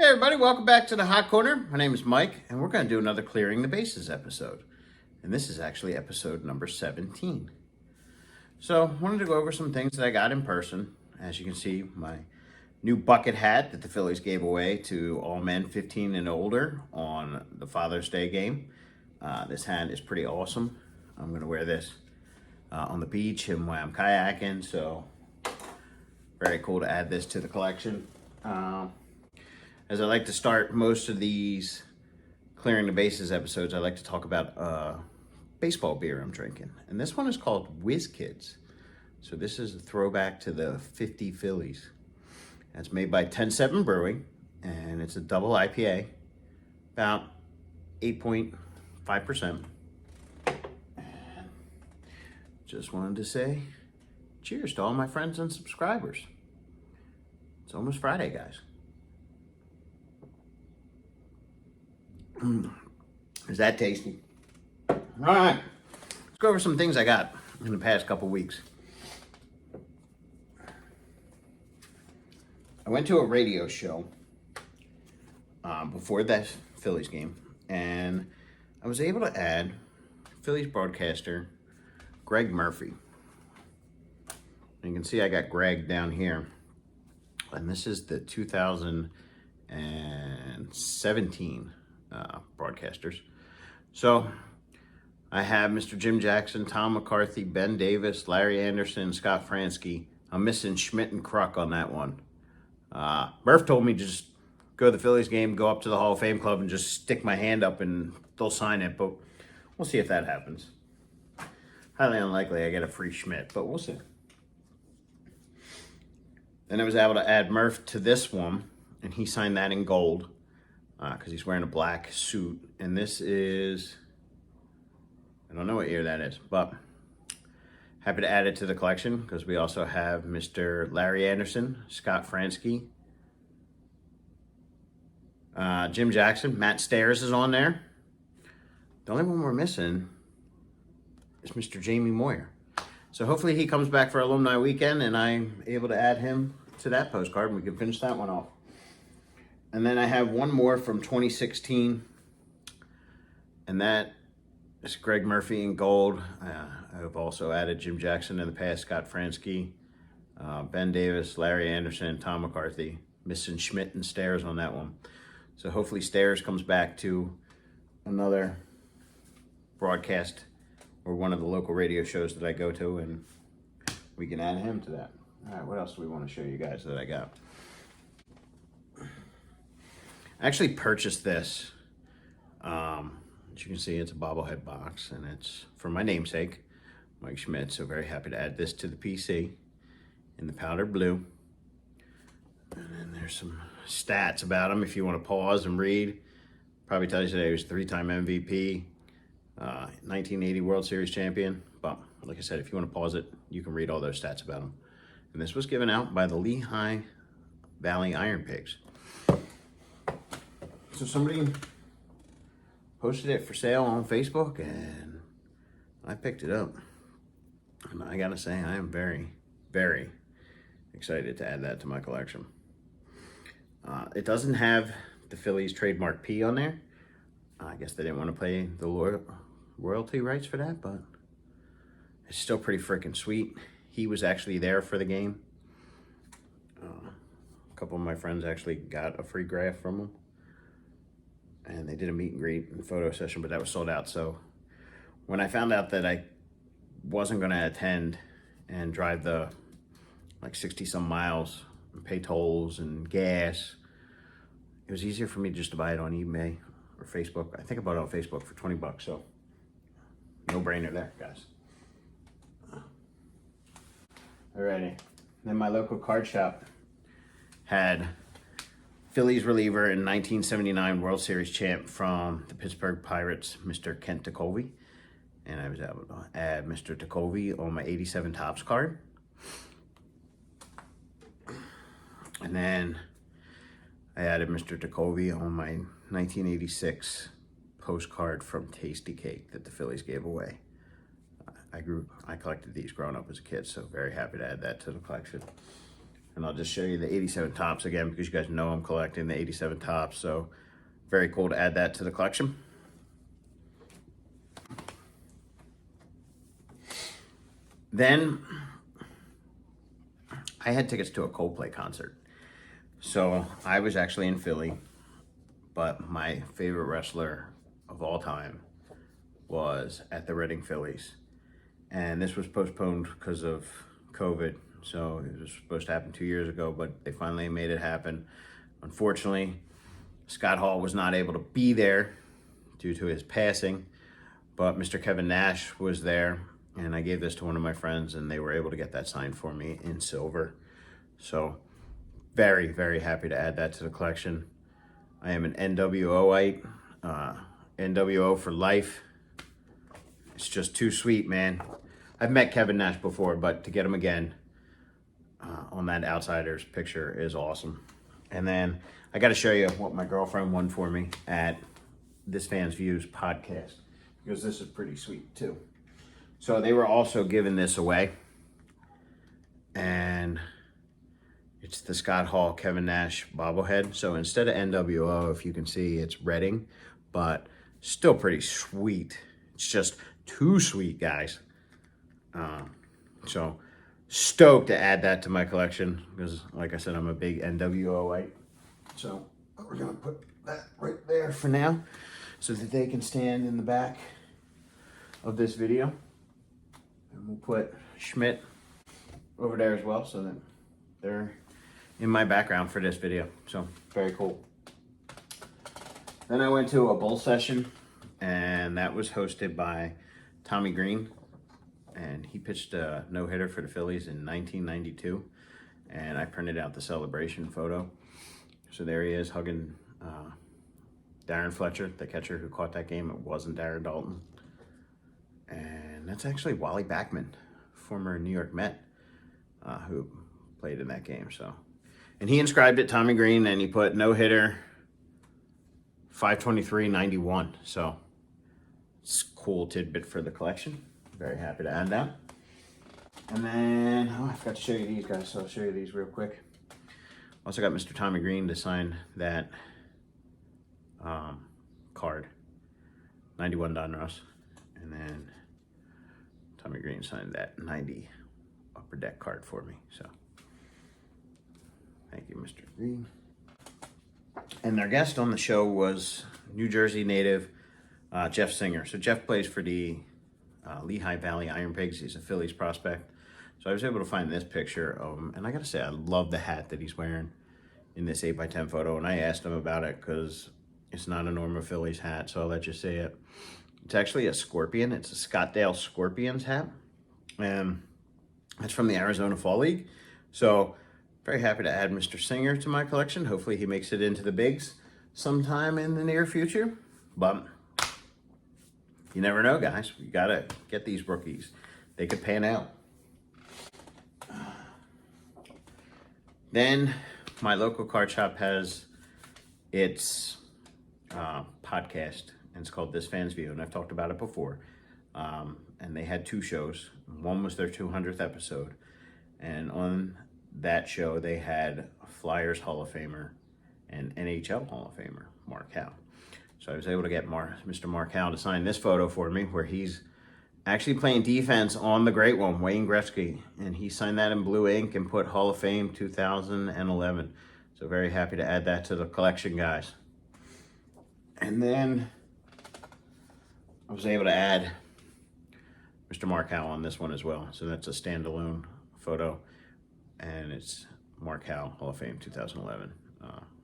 Hey everybody, welcome back to the Hot Corner. My name is Mike, and we're going to do another Clearing the Bases episode. And this is actually episode number 17. So, I wanted to go over some things that I got in person. As you can see, my new bucket hat that the Phillies gave away to all men 15 and older on the Father's Day game. This hat is pretty awesome. I'm going to wear this on the beach and when I'm kayaking, so very cool to add this to the collection. As I like to start most of these Clearing the Bases episodes, I like to talk about baseball beer I'm drinking. And this one is called Whiz Kids. So this is a throwback to the 50 Phillies. It's made by 10-7 Brewing, and it's a double IPA, about 8.5%. And just wanted to say cheers to all my friends and subscribers. It's almost Friday, guys. Is that tasty? All right, let's go over some things I got in the past couple weeks. I went to a radio show before that Phillies game, and I was able to add Phillies broadcaster Greg Murphy. You can see I got Greg down here, and this is the 2017 broadcasters. So I have Mr. Jim Jackson, Tom McCarthy, Ben Davis, Larry Anderson, Scott Fransky. I'm missing Schmidt and Kruk on that one. Murph told me to just go to the Phillies game, go up to the Hall of Fame club and just stick my hand up and they'll sign it, but we'll see if that happens. Highly unlikely I get a free Schmidt, but we'll see. Then I was able to add Murph to this one, and he signed that in gold because he's wearing a black suit. And this is, I don't know what year that is, but happy to add it to the collection because we also have Mr. Larry Anderson, Scott Fransky, Jim Jackson, Matt Stairs is on there. The only one we're missing is Mr. Jamie Moyer. So hopefully he comes back for alumni weekend and I'm able to add him to that postcard and we can finish that one off. And then I have one more from 2016, and that is Greg Murphy in gold. I've also added Jim Jackson in the past, Scott Fransky, Ben Davis, Larry Anderson, Tom McCarthy. Missing Schmidt and Stairs on that one. So hopefully Stairs comes back to another broadcast or one of the local radio shows that I go to, and we can add him to that. All right, what else do we want to show you guys that I got? I actually purchased this. As you can see, it's a bobblehead box, and it's for my namesake, Mike Schmidt. So very happy to add this to the PC in the powder blue. And then there's some stats about him if you want to pause and read. Probably tells you that he was 3-time MVP, 1980 World Series champion. But like I said, if you want to pause it, you can read all those stats about him. And this was given out by the Lehigh Valley Iron Pigs. So somebody posted it for sale on Facebook and I picked it up. And I gotta say, I am very, very excited to add that to my collection. It doesn't have the Phillies trademark P on there. I guess they didn't want to pay the royalty rights for that, but it's still pretty freaking sweet. He was actually there for the game. A couple of my friends actually got a free graph from him. And they did a meet and greet and photo session, but that was sold out. So when I found out that I wasn't going to attend and drive the like 60 some miles and pay tolls and gas, it was easier for me just to buy it on eBay or Facebook. I think I bought it on Facebook for 20 bucks. So no brainer there, guys. Alrighty. Then my local card shop had Phillies reliever and 1979 World Series champ from the Pittsburgh Pirates, Mr. Kent Takovi. And I was able to add Mr. Takovi on my 87 Topps card. And then I added Mr. Takovi on my 1986 postcard from Tasty Cake that the Phillies gave away. I collected these growing up as a kid, so very happy to add that to the collection. And I'll just show you the 87 tops again because you guys know I'm collecting the 87 tops. So very cool to add that to the collection. Then I had tickets to a Coldplay concert. So I was actually in Philly, but my favorite wrestler of all time was at the Reading Phillies. And this was postponed because of COVID. So it was supposed to happen 2 years ago, but they finally made it happen. Unfortunately, Scott Hall was not able to be there due to his passing, but Mr. Kevin Nash was there, and I gave this to one of my friends, and they were able to get that signed for me in silver. So very, very happy to add that to the collection. I am an NWOite, NWO for life. It's just too sweet, man. I've met Kevin Nash before, but to get him again on that Outsiders picture is awesome. And then I got to show you what my girlfriend won for me at This Fan's Views podcast, because this is pretty sweet too. So they were also giving this away, and it's the Scott Hall Kevin Nash bobblehead. So instead of NWO, if you can see, it's Reading, but still pretty sweet. It's just too sweet, guys. So stoked to add that to my collection because, like I said, I'm a big NWOite. So we're gonna put that right there for now so that they can stand in the back of this video. And we'll put Schmidt over there as well so that they're in my background for this video. So very cool. Then I went to a bowl session, and that was hosted by Tommy Green, and he pitched a no-hitter for the Phillies in 1992, and I printed out the celebration photo. So there he is hugging Darren Fletcher, the catcher who caught that game. It wasn't Darren Dalton. And that's actually Wally Backman, former New York Met, who played in that game. So, and he inscribed it, Tommy Green, and he put no-hitter 5/23/91. So it's a cool tidbit for the collection. Very happy to add that. And then, I forgot to show you these guys, so I'll show you these real quick. Also got Mr. Tommy Green to sign that card, 91 Donruss. And then Tommy Green signed that 90 Upper Deck card for me. So thank you, Mr. Green. And their guest on the show was New Jersey native Jeff Singer. So Jeff plays for the Lehigh Valley Iron Pigs. He's a Phillies prospect. So I was able to find this picture of him. And I got to say, I love the hat that he's wearing in this 8x10 photo. And I asked him about it because it's not a normal Phillies hat. So I'll let you see it. It's actually a scorpion. It's a Scottsdale Scorpions hat. And it's from the Arizona Fall League. So very happy to add Mr. Singer to my collection. Hopefully he makes it into the bigs sometime in the near future. But you never know, guys. You got to get these rookies. They could pan out. Then my local card shop has its podcast, and it's called This Fan's View, and I've talked about it before. And they had two shows. One was their 200th episode, and on that show they had Flyers Hall of Famer and NHL Hall of Famer Mark Howe. So I was able to get Mr. Mark Howe to sign this photo for me, where he's actually playing defense on the great one, Wayne Gretzky, and he signed that in blue ink and put Hall of Fame 2011. So very happy to add that to the collection, guys. And then I was able to add Mr. Mark Howe on this one as well. So that's a standalone photo, and it's Mark Howe, Hall of Fame 2011.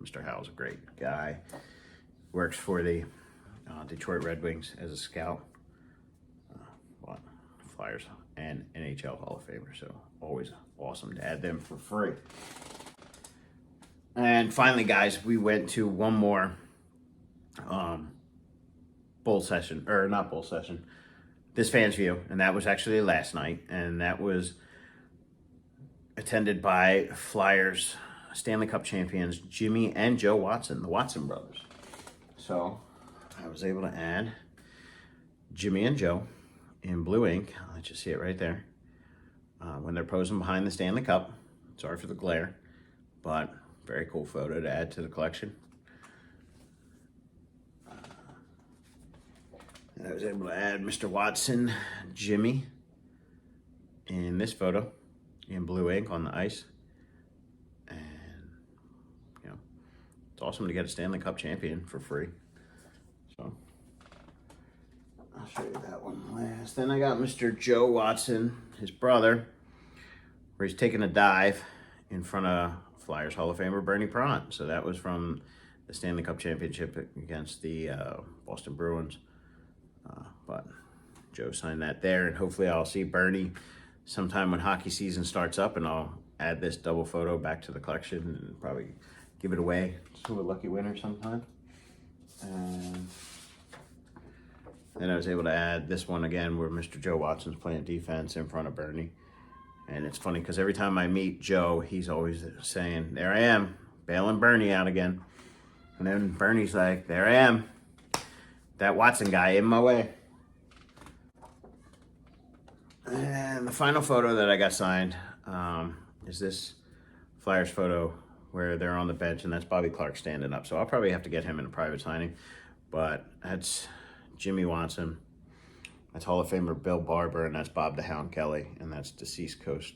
Mr. Howe's a great guy. Works for the Detroit Red Wings as a scout. Flyers and NHL Hall of Famer. So always awesome to add them for free. And finally, guys, we went to one more bowl session, or not bowl session, This Fan's View, and that was actually last night, and that was attended by Flyers Stanley Cup champions Jimmy and Joe Watson, the Watson brothers. So I was able to add Jimmy and Joe in blue ink. I'll let you see it right there. When they're posing behind the Stanley Cup, Sorry for the glare, but very cool photo to add to the collection. And I was able to add Mr. Watson, Jimmy, in this photo in blue ink on the ice. And, you know, it's awesome to get a Stanley Cup champion for free. So, I'll show you that one last. Then I got Mr. Joe Watson, his brother, where he's taking a dive in front of Flyers Hall of Famer Bernie Pront. So that was from the Stanley Cup Championship against the Boston Bruins. But Joe signed that there, and hopefully I'll see Bernie sometime when hockey season starts up, and I'll add this double photo back to the collection and probably give it away to a lucky winner sometime. And then I was able to add this one again where Mr. Joe Watson's playing defense in front of Bernie. And it's funny because every time I meet Joe, he's always saying, "There I am, bailing Bernie out again." And then Bernie's like, "There I am, that Watson guy in my way." And the final photo that I got signed is this Flyers photo where they're on the bench, and that's Bobby Clark standing up. So I'll probably have to get him in a private signing. But that's Jimmy Watson. That's Hall of Famer Bill Barber, and that's Bob the Hound Kelly, and that's deceased coach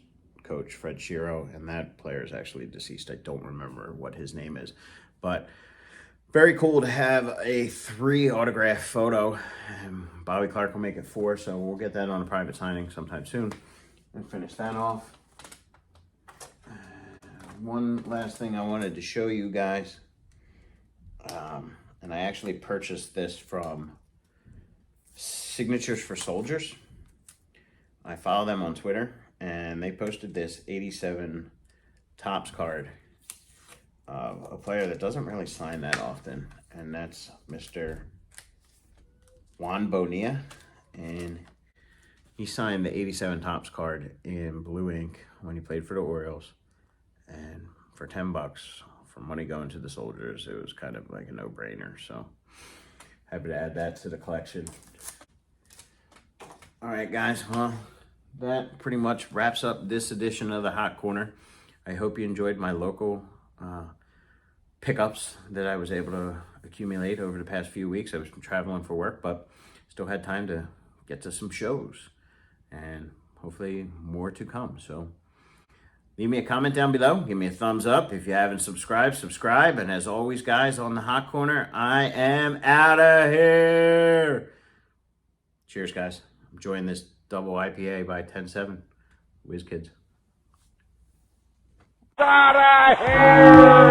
Fred Shiro, and that player is actually deceased. I don't remember what his name is. But very cool to have a 3 autograph photo. And Bobby Clark will make it 4, so we'll get that on a private signing sometime soon and finish that off. One last thing I wanted to show you guys, and I actually purchased this from Signatures for Soldiers. I follow them on Twitter, and they posted this 87 Topps card. A player that doesn't really sign that often, and that's Mr. Juan Bonilla, and he signed the 87 Topps card in blue ink when he played for the Orioles, and for $10 for money going to the Soldiers, it was kind of like a no-brainer. So happy to add that to the collection. All right, guys, well, that pretty much wraps up this edition of the Hot Corner. I hope you enjoyed my local pickups that I was able to accumulate over the past few weeks. I was traveling for work, but still had time to get to some shows, and hopefully more to come. So leave me a comment down below. Give me a thumbs up. If you haven't subscribed, subscribe. And as always, guys, on the Hot Corner, I am out of here. Cheers, guys. I'm enjoying this double IPA by 10-7. Whiz Kids. Out of here!